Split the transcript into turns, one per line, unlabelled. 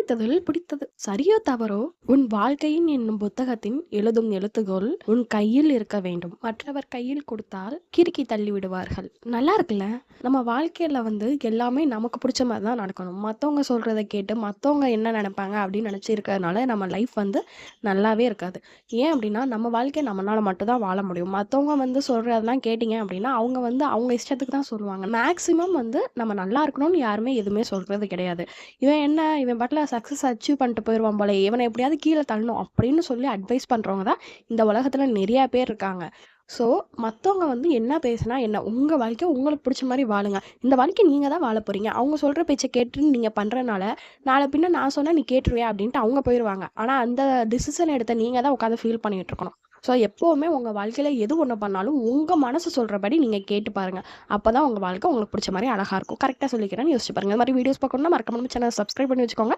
படித்ததில் பிடித்தது. சரியோ தவறோ உன் வாழ்க்கையின் என்னும் புத்தகத்தின் எழுதும் எழுத்துகோல் உன் கையில் இருக்க வேண்டும். மற்றவர் கையில் கொடுத்தால் கிறுக்கி தள்ளி விடுவார்கள். நல்லா இருக்குல்ல? நம்ம வாழ்க்கையில எல்லாமே நமக்கு பிடிச்ச மாதிரி தான் நடக்கணும். மற்றவங்க சொல்றத கேட்டு மற்றவங்க என்ன நினைப்பாங்க அப்படின்னு நினச்சி இருக்கிறதுனால நம்ம லைஃப் நல்லாவே இருக்காது. ஏன் அப்படின்னா நம்ம வாழ்க்கையை நம்மளால மட்டும் தான் வாழ முடியும். மற்றவங்க சொல்றதெல்லாம் கேட்டிங்க அப்படின்னா அவங்க அவங்க இஷ்டத்துக்கு தான் சொல்லுவாங்க. மேக்ஸிமம் நம்ம நல்லா இருக்கணும்னு யாருமே எதுவுமே சொல்றது கிடையாது. இவன் பாட்டில் சக்ஸஸ் அச்சீவ் பண்ணிட்டு போயிடுவான் போல, இவனை எப்படியாவது கீழே தள்ளணும் அப்படின்னு சொல்லி அட்வைஸ் பண்ணுறவங்க தான் இந்த உலகத்தில் நிறைய பேர் இருக்காங்க. ஸோ மற்றவங்க என்ன பேசுனா என்ன, உங்கள் வாழ்க்கையை உங்களுக்கு பிடிச்ச மாதிரி வாழுங்க. இந்த வாழ்க்கை நீங்கள் தான் வாழ போகிறீங்க. அவங்க சொல்கிற பேச்சை கேட்டு நீங்கள் பண்ணுறனால நாளை பின்ன நான் சொன்னால் நீ கேட்டுருவியா அப்படின்ட்டு அவங்க போயிடுவாங்க. ஆனால் அந்த டிசிஷன் எடுத்த நீங்கள் தான் உட்காந்து ஃபீல் பண்ணிகிட்டு இருக்கணும். ஸோ எப்போவுமே உங்கள் வாழ்க்கையில் எது ஒன்று பண்ணாலும் உங்கள் மனசு சொல்கிறபடி நீங்கள் கேட்டு பாருங்கள். அப்போ தான் உங்கள் வாழ்க்கை உங்களுக்கு பிடிச்ச மாதிரி அழகாக இருக்கும். கரெக்டாக சொல்லிக்கிறேன்னு யோசிச்சு பாருங்கள். இந்த மாதிரி வீடியோஸ் பார்க்கணுன்னா மறக்காம சேனல் சப்ஸ்கிரைப் பண்ணி வச்சுக்கோங்க.